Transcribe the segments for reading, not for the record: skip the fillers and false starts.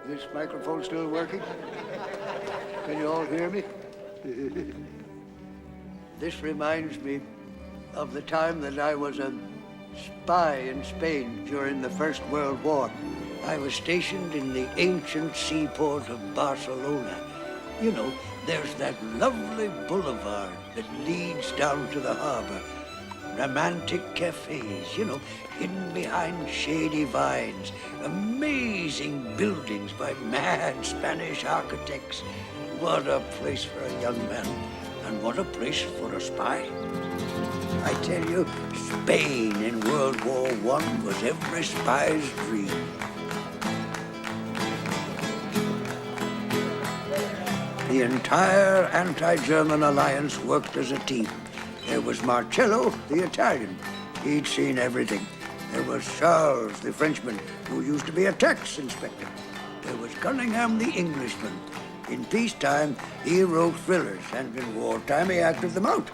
This microphone still working? Can you all hear me? This reminds me of the time that I was a spy in Spain during the First World War. I was stationed in the ancient seaport of Barcelona. You know, there's that lovely boulevard that leads down to the harbor. Romantic cafes, you know, hidden behind shady vines. Amazing buildings by mad Spanish architects. What a place for a young man, and what a place for a spy. I tell you, Spain in World War I was every spy's dream. The entire anti-German alliance worked as a team. There was Marcello, the Italian. He'd seen everything. There was Charles, the Frenchman, who used to be a tax inspector. There was Cunningham, the Englishman. In peacetime, he wrote thrillers, and in wartime, he acted them out.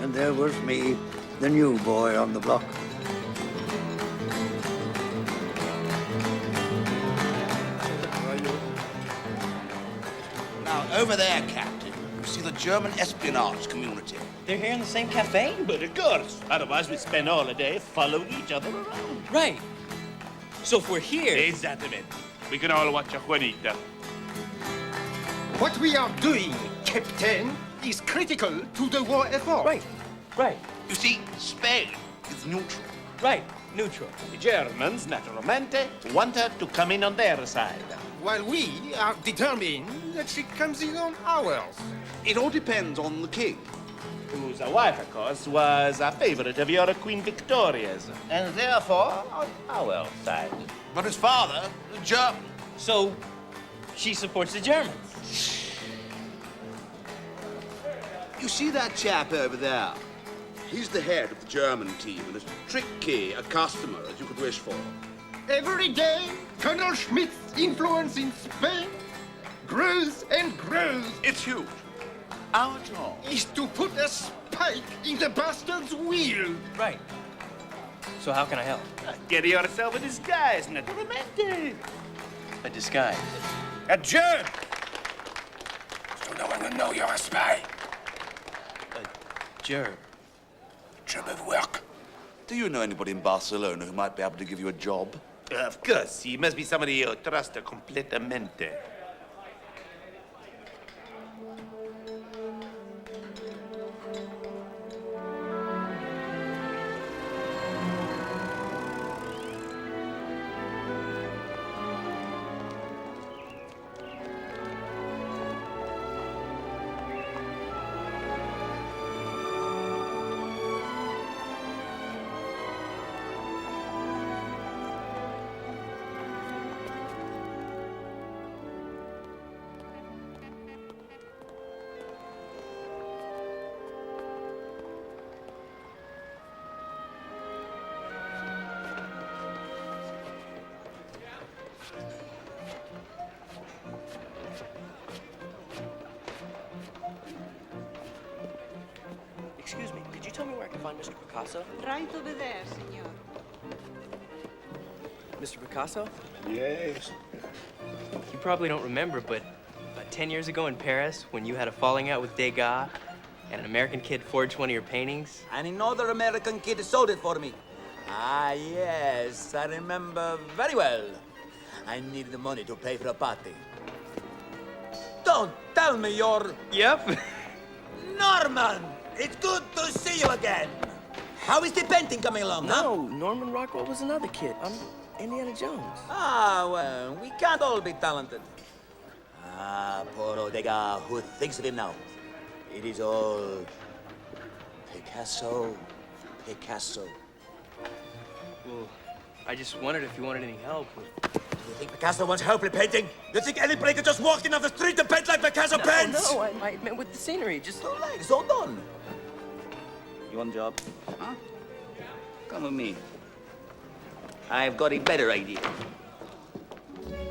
And there was me, the new boy on the block. Now, over there, Captain, you see the German espionage community. They're here in the same cafe? But of course. Otherwise, we'd spend all the day following each other around. Right. So if we're here... Exactly. We can all watch a Juanita. What we are doing, Captain, is critical to the war effort. Right, right. You see, Spain is neutral. Right, neutral. The Germans, naturalmente, want her to come in on their side. While we are determined that she comes in on ours. It all depends on the king. Whose wife, of course, was a favorite of your Queen Victoria's, and therefore on our side. But his father, the German. So, she supports the Germans. You see that chap over there? He's the head of the German team and as tricky a customer as you could wish for. Every day, Colonel Schmidt's influence in Spain grows and grows. It's huge. Our job Is to put a spike in the bastard's wheel. Right. So how can I help? Get yourself a disguise, naturalmente. A disguise. A German. So no one will know you're a spy. Sure. Job of work. Do you know anybody in Barcelona who might be able to give you a job? Of course, he must be somebody you trust completamente. Excuse me, could you tell me where I can find Mr. Picasso? Right over there, senor. Mr. Picasso? Yes. You probably don't remember, but about 10 years ago in Paris, when you had a falling out with Degas, and an American kid forged one of your paintings? And another American kid sold it for me. Ah, yes, I remember very well. I needed the money to pay for a party. Don't tell me you're... Yep. Norman! It's good to see you again. How is the painting coming along, huh? No, Norman Rockwell was another kid. I'm Indiana Jones. Ah, well, we can't all be talented. Ah, poor old Degas, who thinks of him now? It is all Picasso, Picasso. Well, I just wondered if you wanted any help with... You think Picasso wants help with painting? You think anybody could just walk in off the street and paint like Picasso paints? No, I meant with the scenery, just... So like, so done. You want a job? Huh? Come with me. I've got a better idea.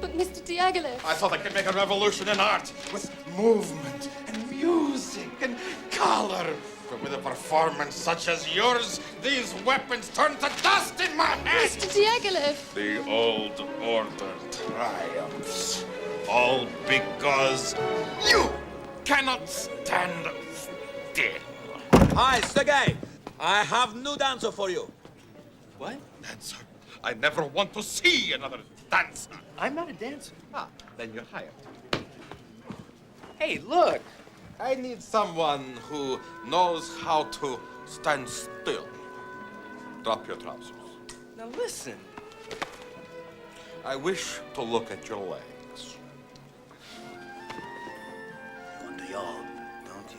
But Mr. Diaghilev... I thought I could make a revolution in art with movement and music and color. With a performance such as yours, these weapons turn to dust in my hand! Mr. Diaghilev! The old order triumphs. All because you cannot stand still. Hi, Sergei. I have new dancer for you. What? Dancer. I never want to see another dancer. I'm not a dancer. Ah, then you're hired. Hey, look! I need someone who knows how to stand still. Drop your trousers. Now listen. I wish to look at your legs. You want a yard, don't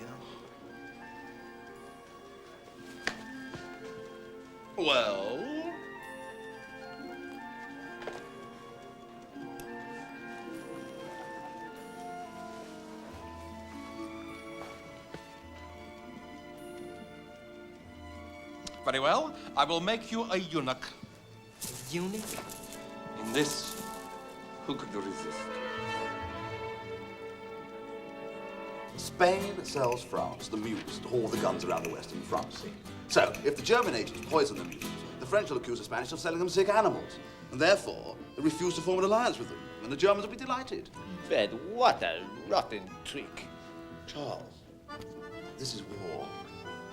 you? Well? Very well. I will make you a eunuch. Eunuch? In this, who could resist? Spain sells France the muse to haul the guns around the western front. So, if the German agents poison the muse, the French will accuse the Spanish of selling them sick animals. And therefore, they refuse to form an alliance with them. And the Germans will be delighted. Fred, what a rotten trick. Charles, this is war.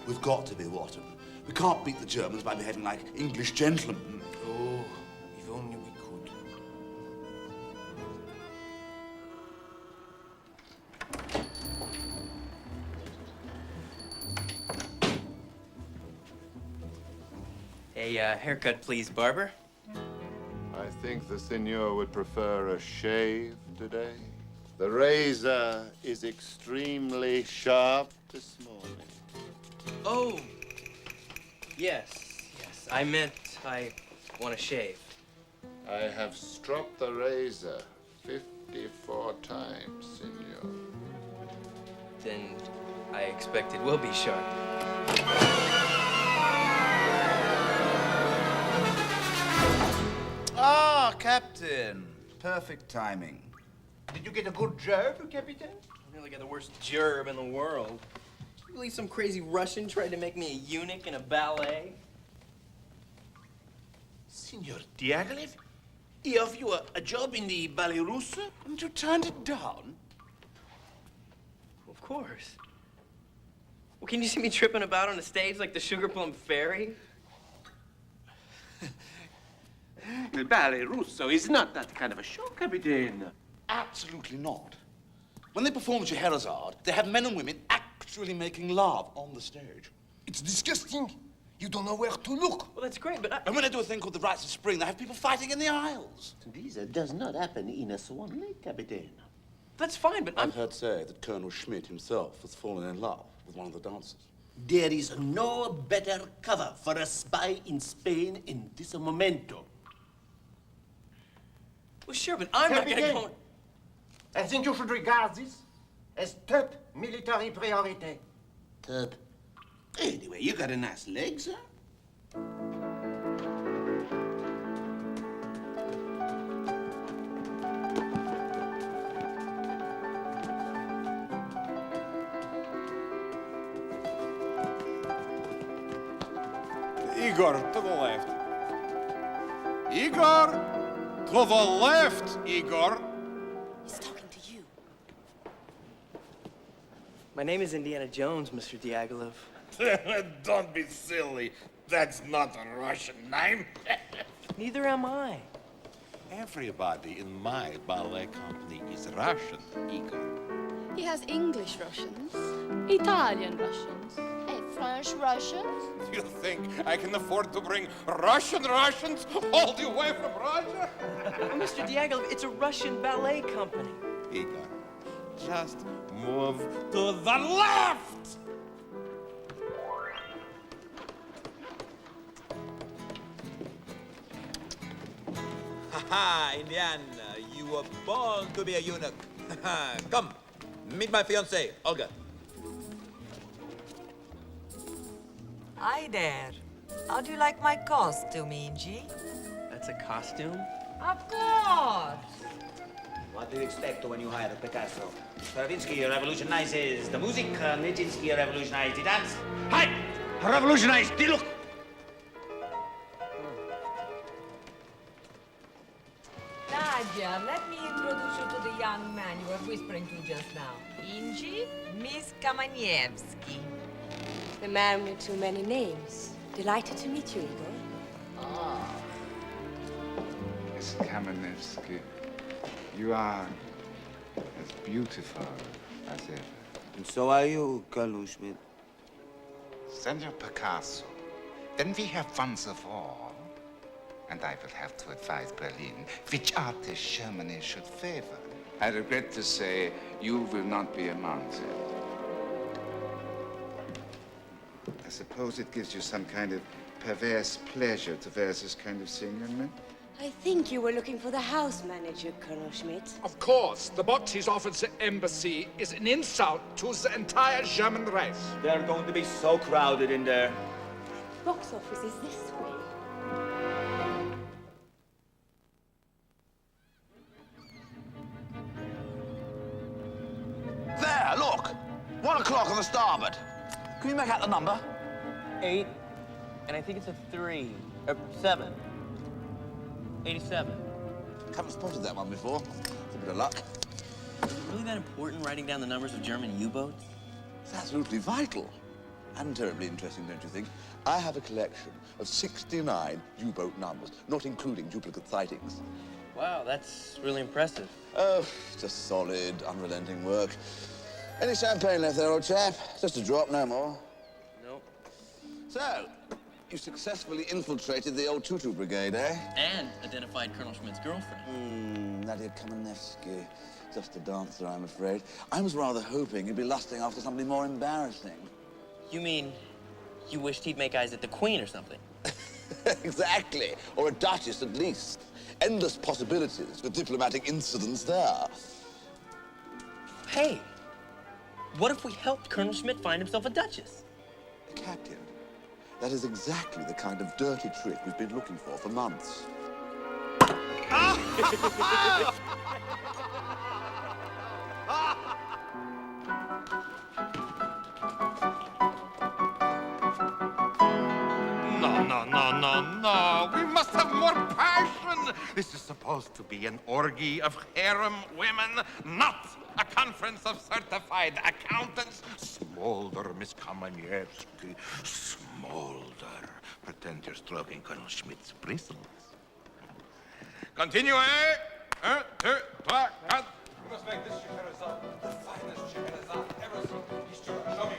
We've got to be rotten. We can't beat the Germans by behaving like English gentlemen. Oh, if only we could. A haircut, please, barber. I think the senor would prefer a shave today. The razor is extremely sharp this morning. Oh. Yes. I meant I want to shave. I have stropped the razor 54 times, senor. Then I expect it will be sharp. Ah, Captain. Perfect timing. Did you get a good job, Captain? I nearly got the worst gerb in the world. You believe some crazy Russian tried to make me a eunuch in a ballet? Signor Diaghilev, he offered you a job in the ballet russe, and you turned it down? Of course. Well, can you see me tripping about on a stage like the Sugar Plum Fairy? The ballet russo is not that kind of a show, Captain. Absolutely not. When they perform Scheherazade, they have men and women actually making love on the stage. It's disgusting. You don't know where to look. Well, that's great, but And when they do a thing called the Rites of Spring, they have people fighting in the aisles. This does not happen in a Swan Lake, Captain. that's fine, but I've heard say that Colonel Schmidt himself has fallen in love with one of the dancers. There is no better cover for a spy in Spain in this momento. Well, sure, but I'm not gonna go... I think you should regard this as top military priority. Top. Anyway, you got a nice leg, sir. Igor, to the left. Igor! To the left, Igor! He's talking to you. My name is Indiana Jones, Mr. Diaghilev. Don't be silly. That's not a Russian name. Neither am I. Everybody in my ballet company is Russian, Igor. He has English Russians, Italian Russians, And French Russians? You think I can afford to bring Russians all the way from Russia? Mr. Diaghilev, it's a Russian ballet company. Igor, just move To the left! Ha, Indiana, you were born to be a eunuch. Come, meet my fiancée, Olga. Hi there. How do you like my costume, Ingy? That's a costume? Of course. What do you expect when you hire Picasso? Stravinsky revolutionizes the music, Nijinsky revolutionized the dance. Hi! Revolutionize the look! Nadia, let me introduce you to the young man you were whispering to just now. Inji, Miss Kamanievsky. The man with too many names. Delighted to meet you, Igor. Ah. Miss Kamenevsky, you are as beautiful as ever. And so are you, Kalushmit. Send your Picasso. Then we have once of all. And I will have to advise Berlin which artist Germany should favor. I regret to say you will not be among them. I suppose it gives you some kind of perverse pleasure to wear this kind of thing, young man? I think you were looking for the house manager, Colonel Schmidt. Of course, the box he's offered the embassy is an insult to the entire German race. They're going to be so crowded in there. Box office is this way. There, look! 1 o'clock on the starboard. Can you make out the number? 8, and I think it's a 3, or 7. 87. Haven't spotted that one before. It's a bit of luck. Is it really that important writing down the numbers of German U-boats? It's absolutely vital. And terribly interesting, don't you think? I have a collection of 69 U-boat numbers, not including duplicate sightings. Wow, that's really impressive. Oh, just solid, unrelenting work. Any champagne left there, old chap? Just a drop, no more. Nope. So, you successfully infiltrated the old Tutu Brigade, eh? And identified Colonel Schmidt's girlfriend. Nadia Kamenevsky. Just a dancer, I'm afraid. I was rather hoping you'd be lusting after somebody more embarrassing. You mean you wished he'd make eyes at the Queen or something? Exactly. Or a duchess, at least. Endless possibilities for diplomatic incidents there. Hey, what if we helped Colonel Schmidt find himself a duchess? Captain, that is exactly the kind of dirty trick we've been looking for months. No. We must have more passion. This is supposed to be an orgy of harem women, not a conference of certified accountants. Smolder, Miss Kamanievsky. Smolder. Pretend you're stroking Colonel Schmidt's bristles. Continue, eh? 1, 2, 3, 4. You must make this Scheherazade the finest Scheherazade ever seen. Show me.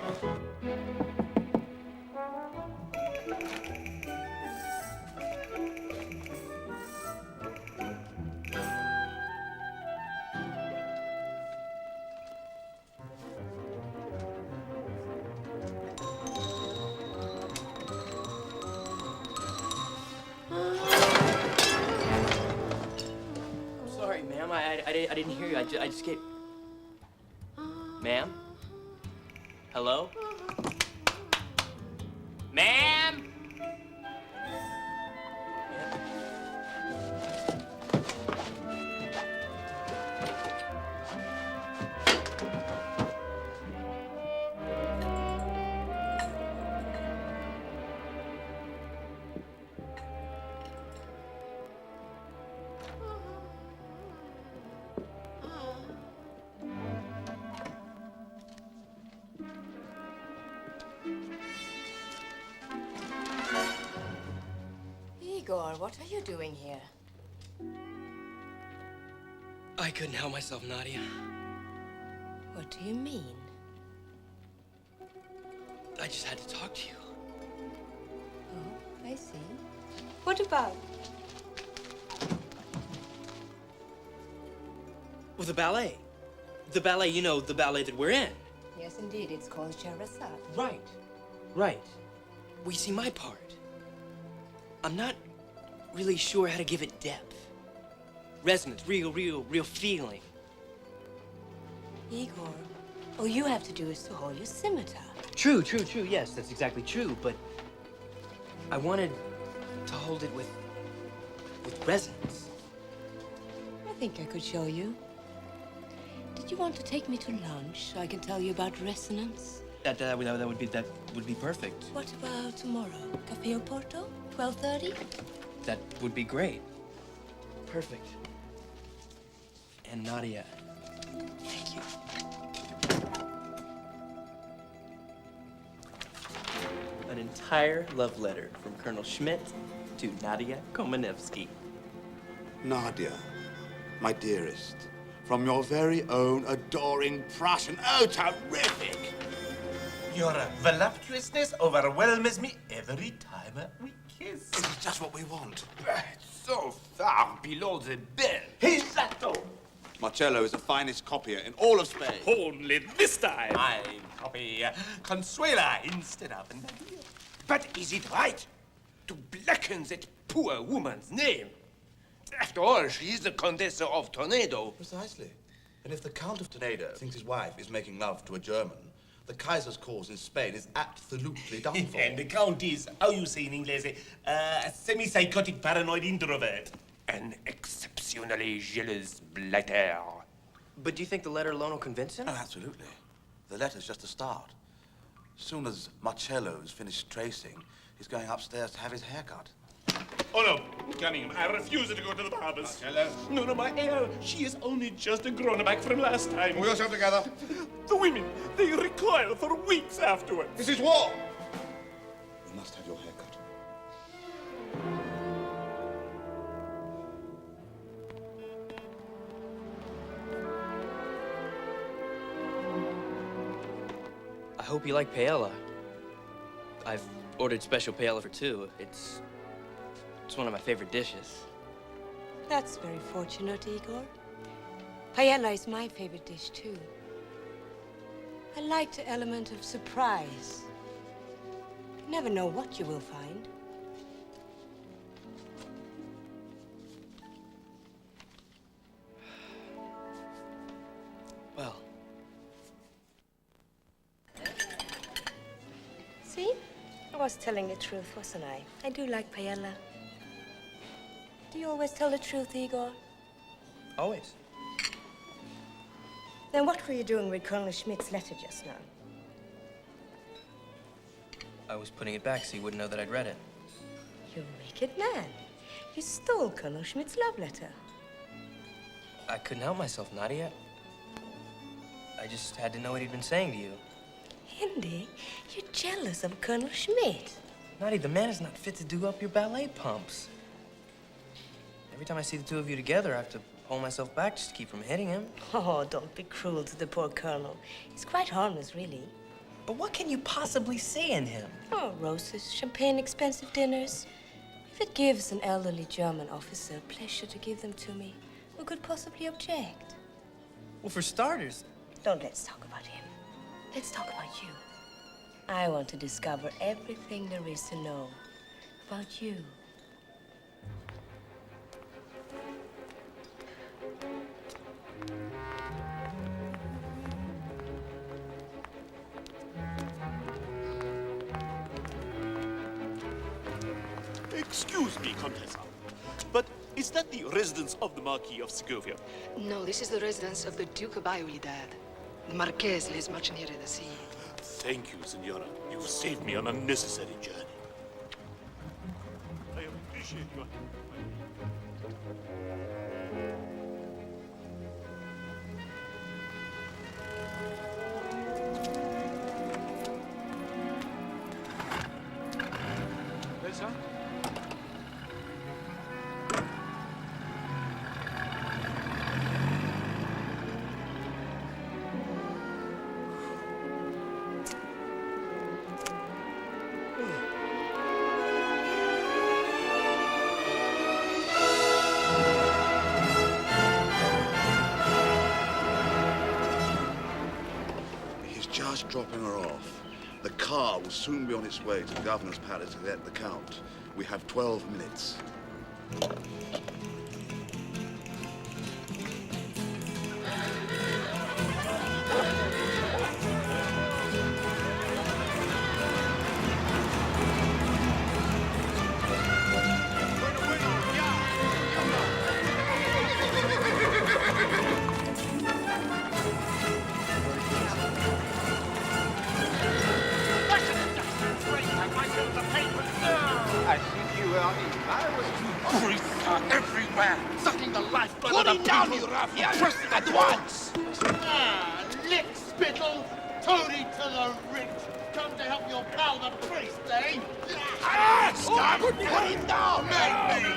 Sorry, ma'am. I didn't hear you. I just came. Ma'am? Hello? Ma'am? Igor, what are you doing here? I couldn't help myself, Nadia. What do you mean? I just had to talk to you. Oh, I see. What about? Well, the ballet. The ballet, you know, the ballet that we're in. Yes, indeed. It's called Scheherazade. Right. Right. Well, you see, my part, I'm not really sure how to give it depth. Resonance, real feeling. Igor, all you have to do is to hold your scimitar. True. Yes, that's exactly true. But I wanted to hold it with resonance. I think I could show you. Do you want to take me to lunch so I can tell you about resonance? That would be perfect. What about tomorrow? Cafe Oporto, 12:30? That would be great. Perfect. And Nadia, thank you. An entire love letter from Colonel Schmidt to Nadia Komanevsky. Nadia, my dearest, from your very own adoring Prussian. Oh, terrific! Your voluptuousness overwhelms me every time we kiss. This is just what we want. So far below the belt. Exacto! Marcello is the finest copier in all of Spain. Only this time. I copy Consuela instead of Nadia. But is it right to blacken that poor woman's name? After all, she is the Contessa of Tornado. Precisely. And if the Count of Tornado thinks his wife is making love to a German, the Kaiser's cause in Spain is absolutely done for. And the Count is, how you say in English, a semi-psychotic paranoid introvert. An exceptionally jealous blighter. But do you think the letter alone will convince him? Oh, absolutely. The letter's just a start. As soon as Marcello's finished tracing, he's going upstairs to have his hair cut. Oh, no, Cunningham, I refuse to go to the barber's. Marcello? No, my heir. She is only just a grown-back from last time. Pull yourself together. The women, they recoil for weeks afterwards. This is war! You must have your hair cut. I hope you like paella. I've ordered special paella for two. It's one of my favorite dishes. That's very fortunate, Igor. Paella is my favorite dish, too. I like the element of surprise. You never know what you will find. Well. See? I was telling the truth, wasn't I? I do like paella. Do you always tell the truth, Igor? Always. Then what were you doing with Colonel Schmidt's letter just now? I was putting it back so you wouldn't know that I'd read it. You wicked man. You stole Colonel Schmidt's love letter. I couldn't help myself, Nadia. I just had to know what he'd been saying to you. Indy, you're jealous of Colonel Schmidt. Nadia, the man is not fit to do up your ballet pumps. Every time I see the two of you together, I have to hold myself back just to keep from hitting him. Oh, don't be cruel to the poor colonel. He's quite harmless, really. But what can you possibly see in him? Oh, roses, champagne, expensive dinners. If it gives an elderly German officer pleasure to give them to me, who could possibly object? Well, for starters... Let's talk about him. Let's talk about you. I want to discover everything there is to know about you. Excuse me, Contessa, but is that the residence of the Marquis of Segovia? No, this is the residence of the Duke of Ayuidad. The Marquez lives much nearer the sea. Thank you, Senora. You've saved me an unnecessary journey. I appreciate your... Besser? He's just dropping her off. The car will soon be on its way to the Governor's Palace to get the Count. We have 12 minutes. on, you ruffian! At once! Ah, lick spittle, Tony to the rich. Come to help your pal, the priest, eh? Ah, stop! Put him down! Make me!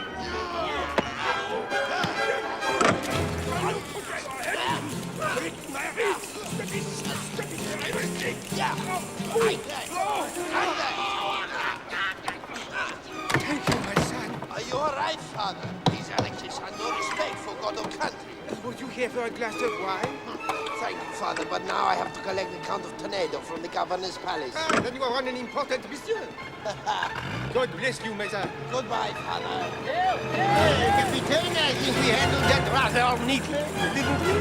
Thank you, my son. Are you all right, Father? These elections have no respect for God or country. Would you care for a glass of wine? Thank you, Father, but now I have to collect the Count of Toledo from the governor's palace. Then you are on an important mission. God bless you, my son. Goodbye, Father. Hey, Captain, I think we handled that rather neatly, didn't we?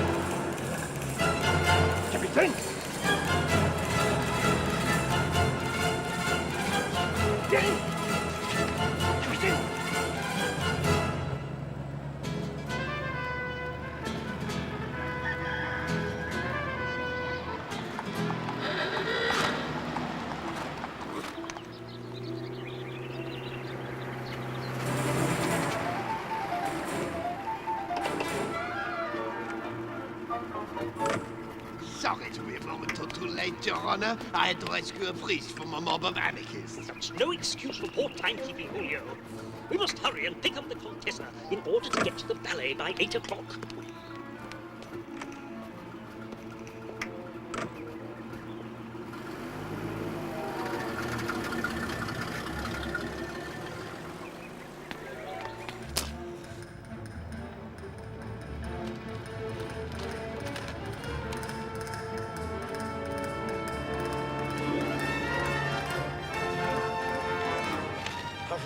Captain! Captain! Sorry to be a moment or too late, Your Honor. I had to rescue a priest from a mob of anarchists. That's no excuse for poor timekeeping, Julio. We must hurry and pick up the Contessa in order to get to the ballet by 8 o'clock.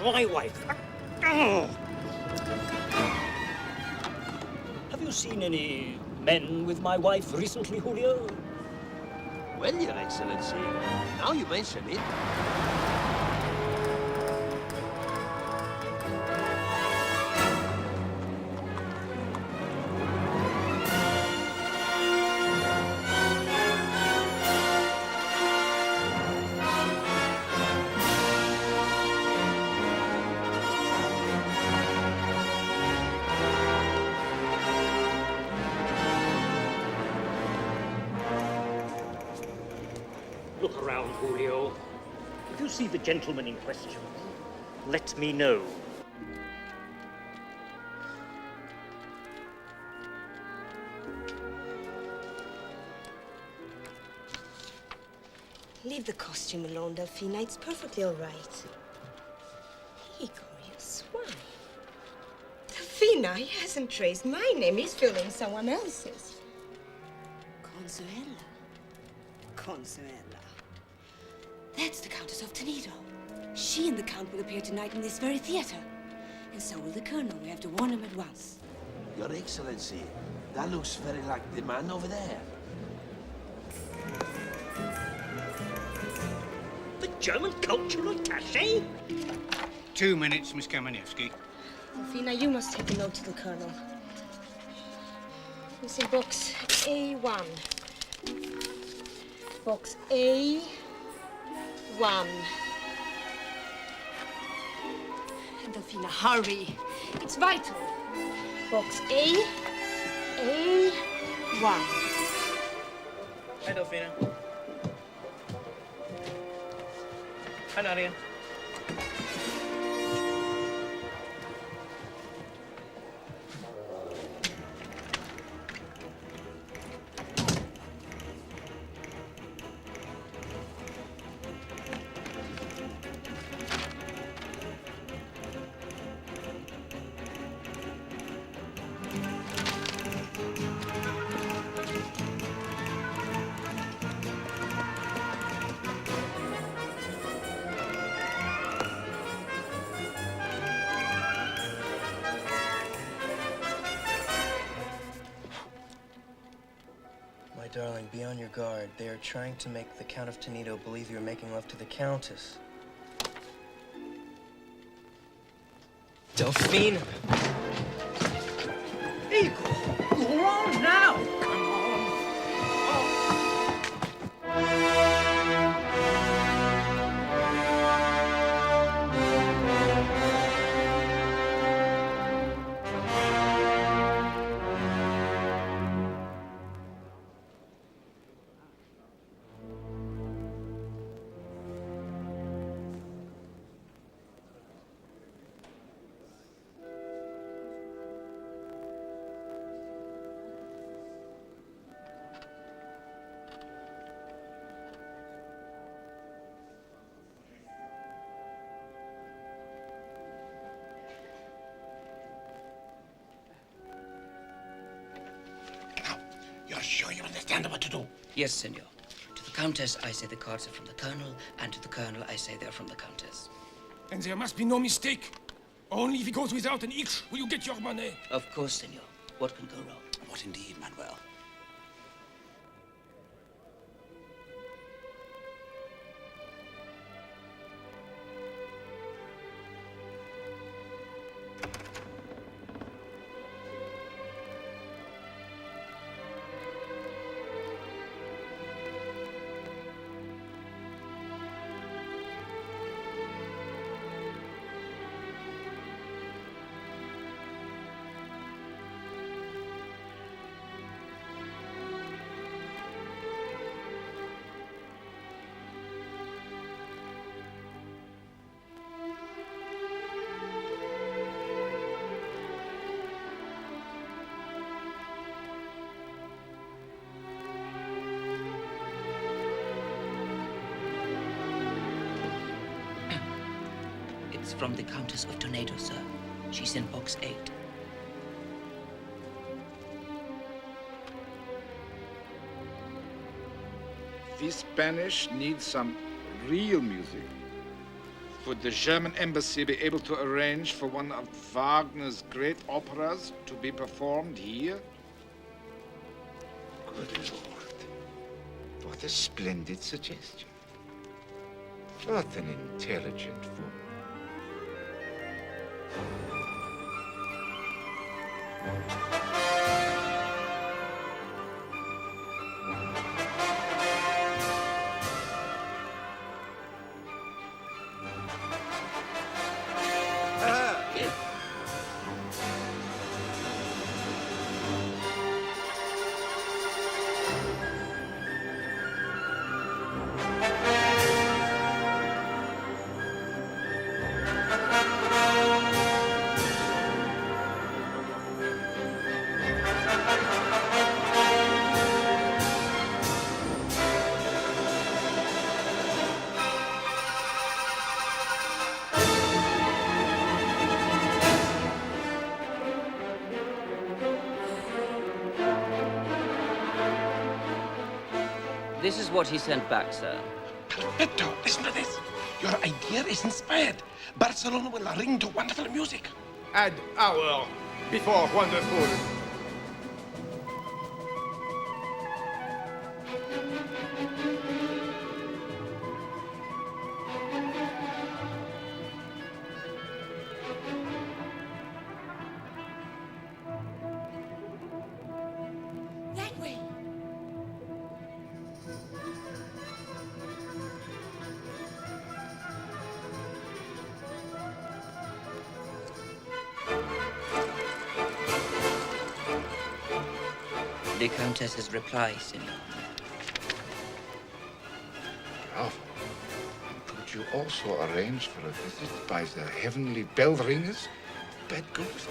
My wife. Have you seen any men with my wife recently, Julio? Well, Your Excellency, now you mention it. Look around, Julio. If you see the gentleman in question, let me know. Leave the costume alone, Delphina. It's perfectly all right. Igor, you swine. Delphina, he hasn't traced my name. He's filling someone else's. Consuela. Consuela. That's the Countess of Toledo. She and the Count will appear tonight in this very theater. And so will the Colonel. We have to warn him at once. Your Excellency, that looks very like the man over there. The German cultural attaché? 2 minutes, Miss Kamenevsky. Delphina, you must take a note to the Colonel. It's in box A1. Box A1. Delphina, hurry. It's vital. Box A1. Hi, Delphina. Hi, Nadia. My darling, be on your guard. They are trying to make the Count of Toledo believe you're making love to the Countess. Delphine! Igor, you're on now. Come on. sure you understand what to do. Yes, senor. To the Countess, I say the cards are from the Colonel, and to the Colonel, I say they're from the Countess. And there must be no mistake. Only if he goes without an itch will you get your money. Of course, senor. What can go wrong? What indeed, Manuel? It's from the Countess of Tornado, sir. She's in box 8. The Spanish need some real music. Would the German embassy be able to arrange for one of Wagner's great operas to be performed here? Good Lord. What a splendid suggestion. What an intelligent woman. This is what he sent back, sir. Perfecto. Listen to this. Your idea is inspired. Barcelona will ring to wonderful music. Add hour before wonderful. That way. The Countess's reply, senor. Bravo. Could you also arrange for a visit by the heavenly bell ringers? Bad ghost.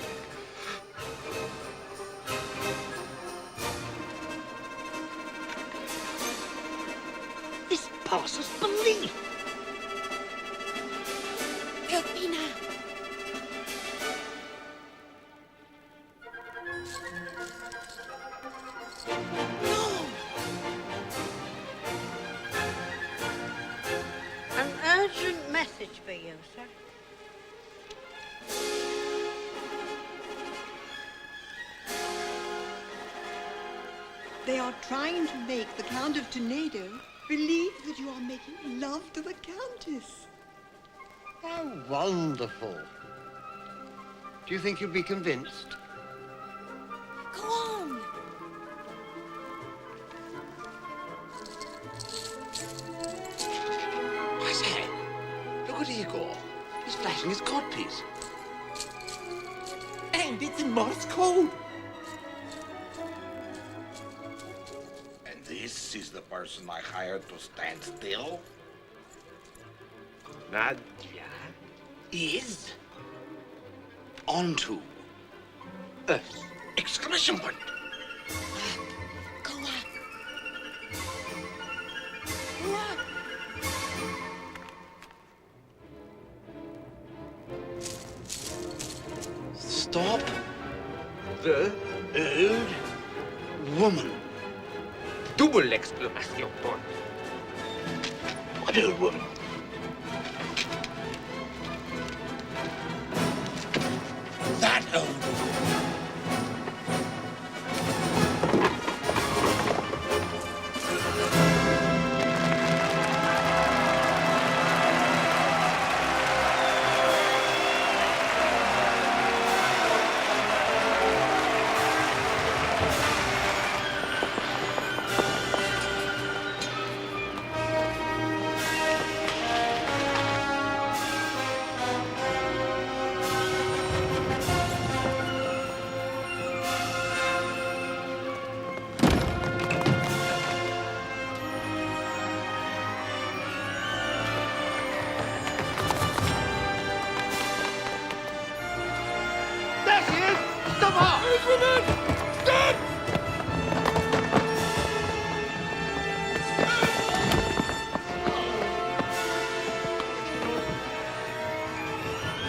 This passes belief. Help me now. An urgent message for you, sir. They are trying to make the Count of Tornado believe that you are making love to the Countess. How wonderful. Do you think you'll be convinced? Go on. I say, look at Igor. He's flashing his codpiece. And it's in Morse code. And this is the person I hired to stand still? Nadia is onto Earth. Exclamation point. Go on. Go on. Stop the old woman. double exclamation point. What old woman? That old woman.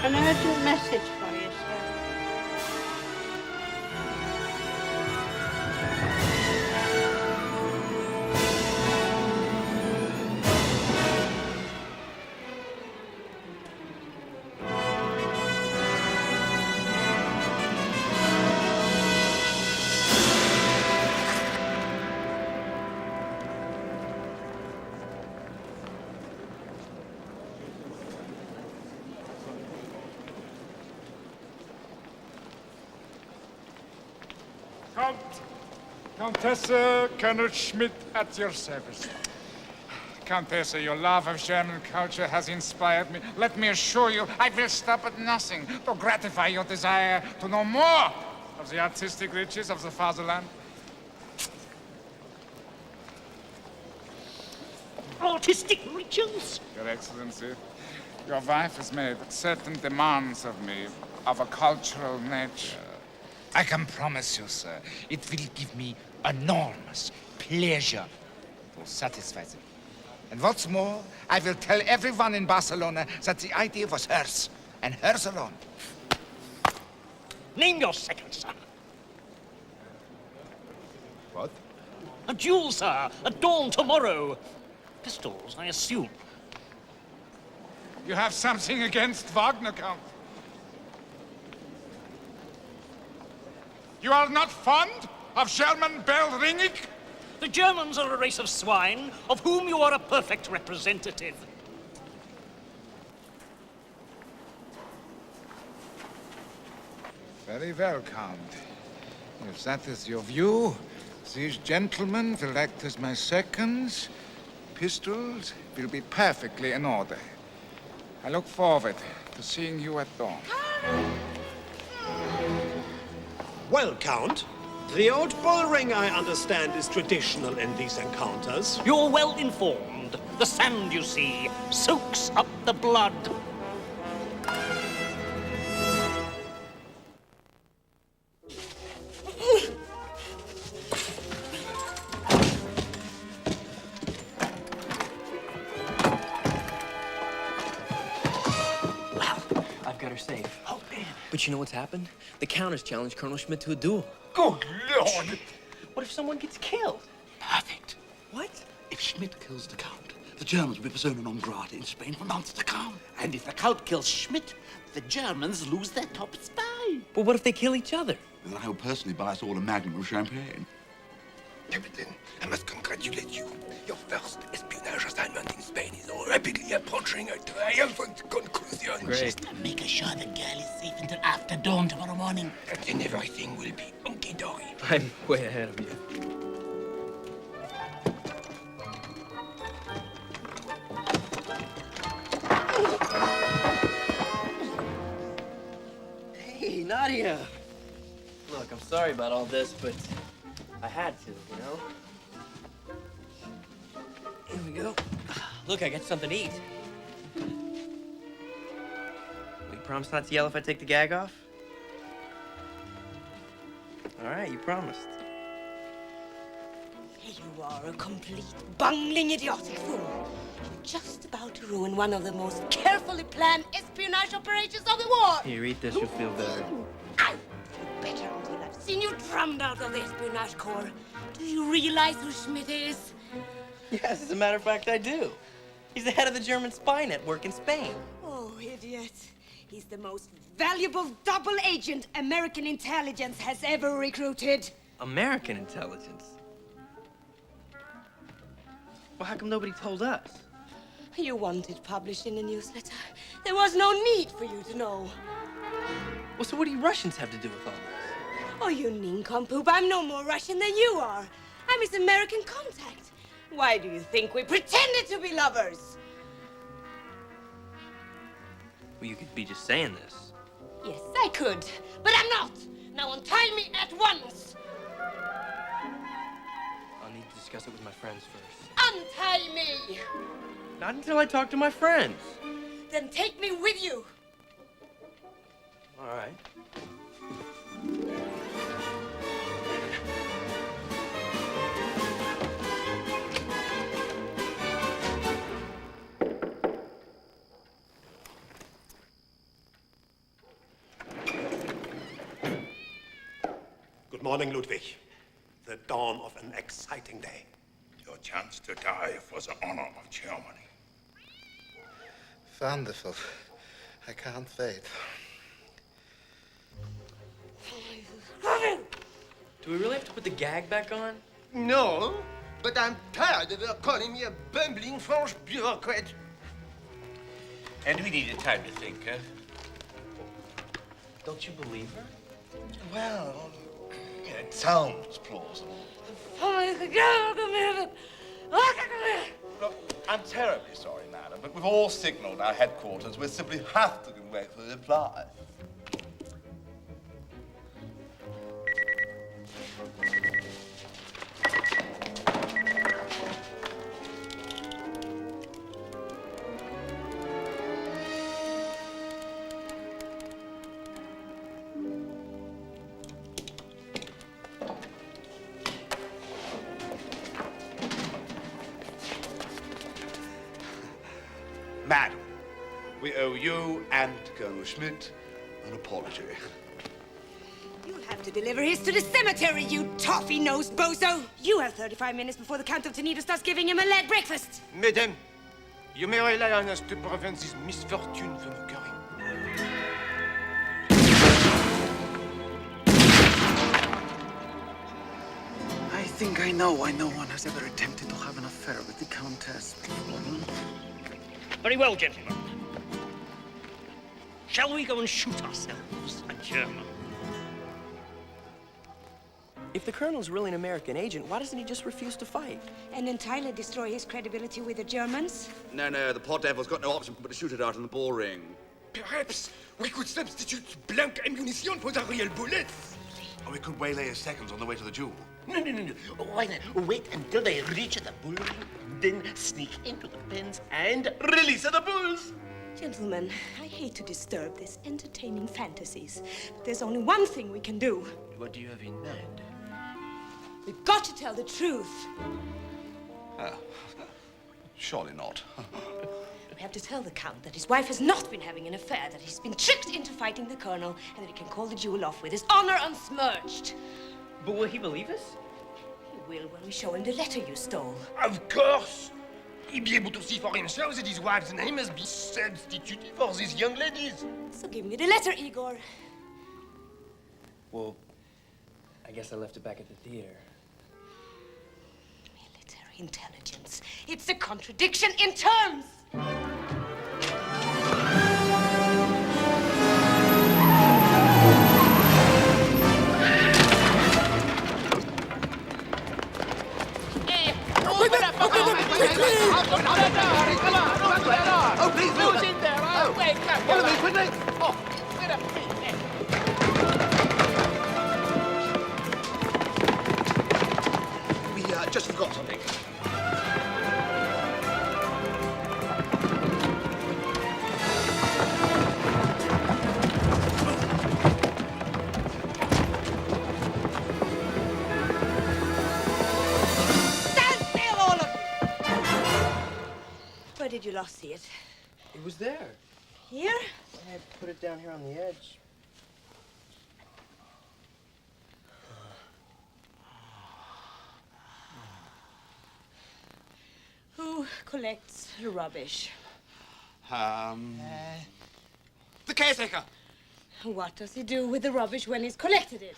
An urgent message for you, sir. Countess, Colonel Schmidt at your service. Countess, your love of German culture has inspired me. Let me assure you, I will stop at nothing to gratify your desire to know more of the artistic riches of the fatherland. Artistic riches? Your Excellency, your wife has made certain demands of me of a cultural nature. I can promise you, sir, it will give me enormous pleasure to satisfy them. And what's more, I will tell everyone in Barcelona that the idea was hers, and hers alone. Name your second, sir. What? A duel, sir. At dawn tomorrow. Pistols, I assume. You have something against Wagner, Count? You are not fond of German bell ringing? The Germans are a race of swine, of whom you are a perfect representative. Very well, Count. If that is your view, these gentlemen will act as my seconds. Pistols will be perfectly in order. I look forward to seeing you at dawn. Well, Count, the old bull ring, I understand, is traditional in these encounters. You're well informed. The sand, you see, soaks up the blood. I've got her safe. Oh, man. But you know what's happened? The Count has challenged Colonel Schmidt to a duel. Good Lord! What if someone gets killed? Perfect. What? If Schmidt kills the Count, the Germans will be persona non grata in Spain for months to come. And if the Count kills Schmidt, the Germans lose their top spy. But what if they kill each other? Then I will personally buy us all a magnum of champagne. Captain, I must congratulate you. Your first espionage assignment in Spain is rapidly approaching a triumphant conclusion. Great. Just make sure the girl is safe until after dawn tomorrow morning. And then everything will be hunky-dory. I'm way ahead of you. Hey, Nadia. Look, I'm sorry about all this, but I had to, you know? Here we go. Look, I got something to eat. Will you promise not to yell if I take the gag off? All right, you promised. You are a complete, bungling, idiotic fool. You're just about to ruin one of the most carefully planned espionage operations of the war. Here, eat this, you'll feel better. Ow! You better until I've seen you drummed out of the espionage corps. Do you realize who Schmidt is? Yes, as a matter of fact, I do. He's the head of the German spy network in Spain. Oh, idiot. He's the most valuable double agent American intelligence has ever recruited. American intelligence? Well, how come nobody told us? You want it published in a newsletter. There was no need for you to know. Well, so what do you Russians have to do with all this? Oh, you nincompoop. I'm no more Russian than you are. I'm his American contact. Why do you think we pretended to be lovers? Well, you could be just saying this. Yes, I could, but I'm not. Now untie me at once. I'll need to discuss it with my friends first. Untie me. Not until I talk to my friends. Then take me with you. All right. Good morning, Ludwig. The dawn of an exciting day. Your chance to die for the honor of Germany. Wonderful. I can't wait. Do we really have to put the gag back on? No, but I'm tired of her calling me a bumbling French bureaucrat. And we needed time to think, huh? Don't you believe her? Well, it sounds plausible. Look, I'm terribly sorry, madam, but we've all signaled our headquarters. We simply have to wait for the reply. Madam, we owe you and Colonel Schmidt an apology. You'll have to deliver his to the cemetery, you toffee-nosed bozo. You have 35 minutes before the Count of Toledo starts giving him a late breakfast. Mesdames, you may rely on us to prevent this misfortune from occurring. I think I know why no one has ever attempted to have an affair with the Countess. Very well, gentlemen. Shall we go and shoot ourselves a German? If the Colonel's really an American agent, why doesn't he just refuse to fight? And entirely destroy his credibility with the Germans? No, the poor devil's got no option but to shoot it out in the ball ring. Perhaps we could substitute blank ammunition for the real bullets. Or we could waylay his seconds on the way to the duel. No. Why not wait until they reach the bull ring, then sneak into the pens and release the bulls? Gentlemen, I hate to disturb these entertaining fantasies, but there's only one thing we can do. What do you have in mind? We've got to tell the truth. Surely not. We have to tell the Count that his wife has not been having an affair, that he's been tricked into fighting the Colonel, and that he can call the duel off with his honor unsmirched. But will he believe us? He will when we show him the letter you stole. Of course. He'll be able to see for himself that his wife's name has been substituted for these young ladies. So give me the letter, Igor. Well, I guess I left it back at the theater. Military intelligence. It's a contradiction in terms. Oh, please, who's in there? Oh, wait, follow me quickly. Oh, wait a minute. We just forgot something. Where did you last see it? It was there. Here? I put it down here on the edge. Who collects rubbish? The caretaker. What does he do with the rubbish when he's collected it?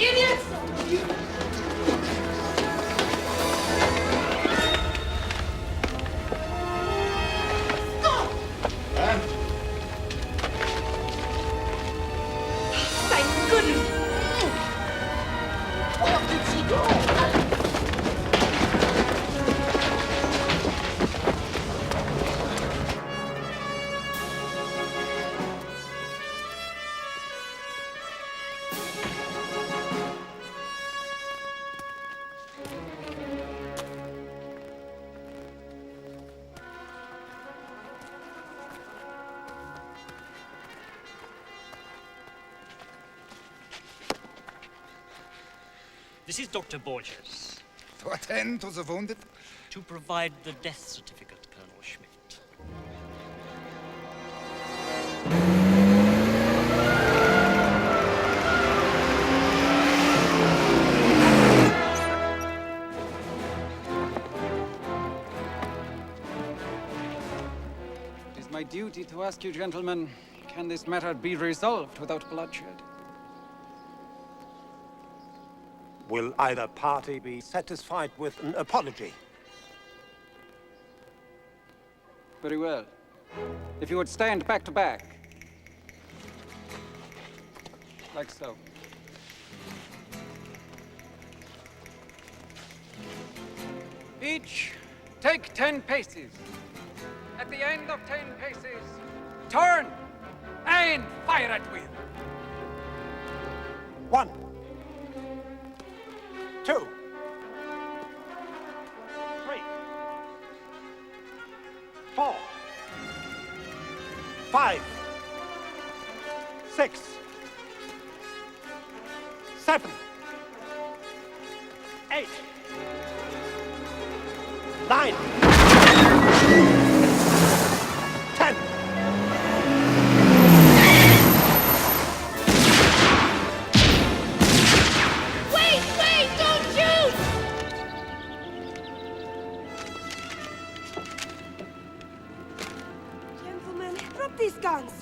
Idiots! Stop! Thank goodness! What did she do? This is Dr. Borges. To attend to the wounded? To provide the death certificate, Colonel Schmidt. It is my duty to ask you, gentlemen, can this matter be resolved without bloodshed? Will either party be satisfied with an apology? Very well. If you would stand back to back. Like so. Each take 10 paces. At the end of 10 paces, turn and fire at will. 1, 2, 3, 4, 5, 6, 7, 8, 9, 10. Wait, don't shoot! Gentlemen, drop these guns.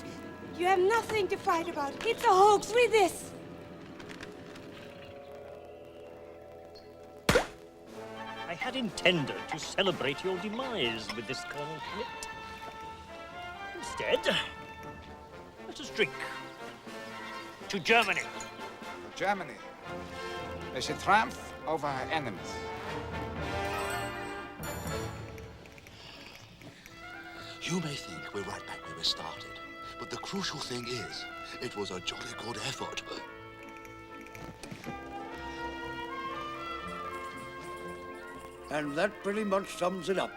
You have nothing to fight about. It's a hoax. Read this. I had intended to celebrate your demise with this, Colonel Schmidt. Instead, let us drink to Germany. Germany. May she triumph over her enemies. You may think we're right back where we started, but the crucial thing is, it was a jolly good effort. And that pretty much sums it up.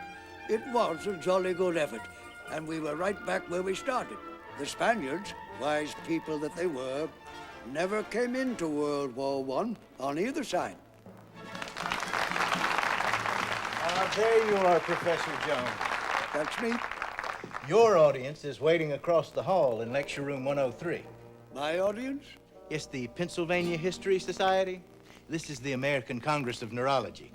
It was a jolly good effort, and we were right back where we started. The Spaniards, wise people that they were, never came into World War I on either side. There you are, Professor Jones. That's me. Your audience is waiting across the hall in Lecture Room 103. My audience? Yes, the Pennsylvania History Society. This is the American Congress of Neurology.